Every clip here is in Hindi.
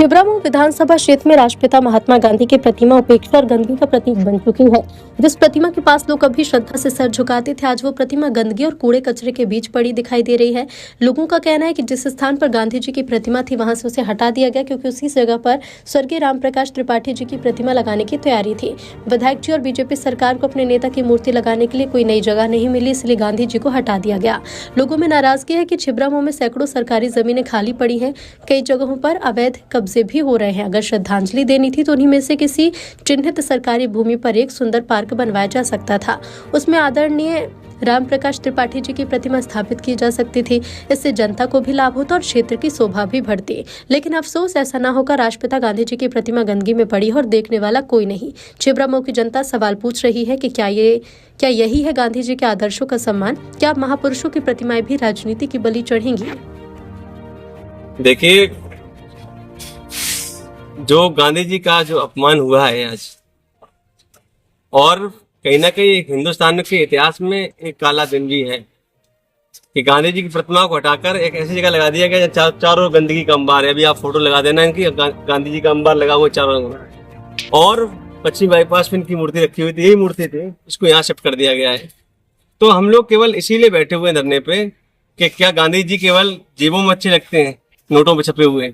छिबरामऊ विधानसभा क्षेत्र में राष्ट्रपिता महात्मा गांधी की प्रतिमा उपेक्षा और गंदगी का प्रतीक बन चुकी है। जिस प्रतिमा के पास लोग कभी श्रद्धा से सर झुकाते थे, आज वो प्रतिमा गंदगी और कूड़े कचरे के बीच पड़ी दिखाई दे रही है। लोगों का कहना है कि जिस स्थान पर गांधी जी की प्रतिमा थी, वहां से उसे हटा दिया गया, क्योंकि उसी जगह पर स्वर्गीय रामप्रकाश त्रिपाठी जी की प्रतिमा लगाने की तैयारी थी। विधायक जी और बीजेपी सरकार को अपने नेता की मूर्ति लगाने के लिए कोई नई जगह नहीं मिली, इसलिए गांधी जी को हटा दिया गया। लोगों में नाराजगी है कि छिबरामऊ में सैकड़ों सरकारी जमीनें खाली पड़ी हैं, कई जगहों पर अवैध कब्जे भी हो रहे हैं। अगर श्रद्धांजलि देनी थी तो उन्हीं में से किसी चिन्हित सरकारी भूमि पर एक सुंदर पार्क बनवाया जा सकता था। उसमें आदरणीय रामप्रकाश त्रिपाठी जी की प्रतिमा स्थापित की जा सकती थी। इससे जनता को भी लाभ होता और क्षेत्र की शोभा भी बढ़ती। लेकिन अफसोस ऐसा ना होकर राष्ट्रपिता गांधी जी की प्रतिमा गंदगी में पड़ी है और देखने वाला कोई नहीं। छिबरामऊ की जनता सवाल पूछ रही है कि क्या यही है गांधी जी के आदर्शों का सम्मान? क्या महापुरुषों की प्रतिमाएं भी राजनीति की बलि चढ़ेंगी? देखिए, जो गांधी जी का जो अपमान हुआ है आज, और कहीं ना कहीं हिंदुस्तान के इतिहास में एक काला दिन भी है कि गांधी जी की प्रतिमा को हटाकर एक ऐसी जगह लगा दिया गया जहाँ चारों गंदगी का अंबार है। अभी आप फोटो लगा देना इनकी, गांधी जी का अंबार लगा हुआ चारों, और पश्चिमी बाईपास में इनकी मूर्ति रखी हुई थी, यही मूर्ति थी, इसको यहाँ शिफ्ट कर दिया गया है। तो हम लोग केवल इसीलिए बैठे हुए धरने पे कि क्या गांधी जी केवल जेबों में अच्छे लगते हैं, नोटों पे छपे हुए?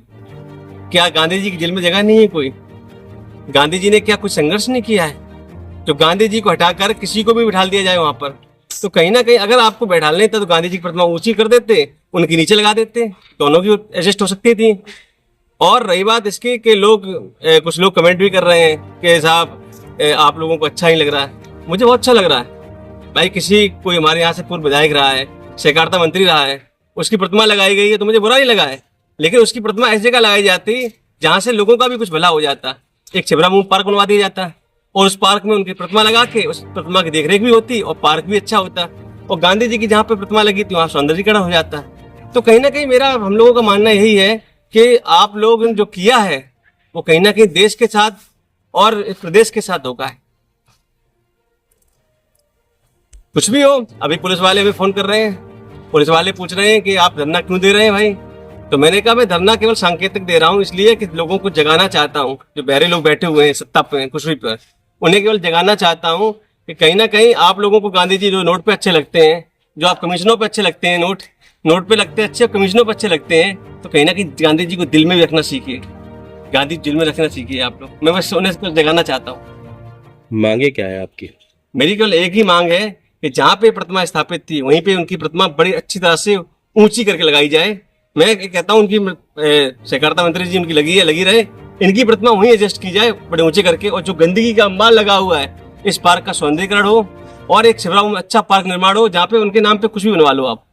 क्या गांधी जी की दिल में जगह नहीं है कोई? गांधी जी ने क्या कुछ संघर्ष नहीं किया है? तो गांधी जी को हटाकर किसी को भी बिठाल दिया जाए वहां पर, तो कहीं ना कहीं अगर आपको बैठालने था तो गांधी जी की प्रतिमा ऊंची कर देते, उनके नीचे लगा देते, दोनों की एडजस्ट हो सकती थी। और रही बात इसकी कि कुछ लोग कमेंट भी कर रहे हैं कि साहब आप लोगों को अच्छा नहीं लग रहा है। मुझे बहुत अच्छा लग रहा है भाई। कोई हमारे यहाँ से पूर्व विधायक रहा है, सहकारिता मंत्री रहा है, उसकी प्रतिमा लगाई गई है तो मुझे बुरा नहीं लगा है। लेकिन उसकी प्रतिमा ऐसी जगह लगाई जाती जहां से लोगों का भी कुछ भला हो जाता। एक छिबरामऊ पार्क बनवा दिया जाता और उस पार्क में उनकी प्रतिमा लगा के उस प्रतिमा की देखरेख भी होती और पार्क भी अच्छा होता। और गांधी जी की जहाँ पे प्रतिमा लगी थी वहां सौंदर्यीकरण हो जाता। तो कहीं ना कहीं हम लोगों का मानना यही है कि आप लोग जो किया है वो कहीं ना कहीं देश के साथ और इस प्रदेश के साथ धोखा है। कुछ भी हो, अभी पुलिस वाले हमें फोन कर रहे हैं, पुलिस वाले पूछ रहे हैं कि आप धरना क्यों दे रहे हैं भाई? तो मैंने कहा मैं धरना केवल सांकेतिक दे रहा हूँ, इसलिए कि लोगों को जगाना चाहता हूँ। जो बहरे लोग बैठे हुए हैं सत्ता पे, कुर्सी पर, उन्हें केवल जगाना चाहता हूँ कि कहीं ना कहीं आप लोगों को गांधी जी जो नोट पे अच्छे लगते हैं, जो आप कमीशनों पे अच्छे लगते हैं, नोट पे लगते हैं अच्छे, कमीशनों पे अच्छे लगते हैं, तो कहीं ना कहीं गांधी जी को दिल में भी रखना सीखिए। गांधी दिल में रखना सीखिए आप लोग। मैं बस उन्हें जगाना चाहता हूँ। मांगे क्या है आपकी? मेरी केवल एक ही मांग है कि जहाँ पे प्रतिमा स्थापित थी वहीं पे उनकी प्रतिमा बड़ी अच्छी तरह से ऊंची करके लगाई जाए। मैं कहता हूँ उनकी सहकारिता मंत्री जी उनकी लगी रहे, इनकी प्रतिमा वहीं एडजस्ट की जाए बड़े ऊंचे करके। और जो गंदगी का अंबार लगा हुआ है, इस पार्क का सौंदर्यीकरण हो और एक छिबरामऊ में अच्छा पार्क निर्माण हो जहाँ पे उनके नाम पे कुछ भी बनवा लो आप।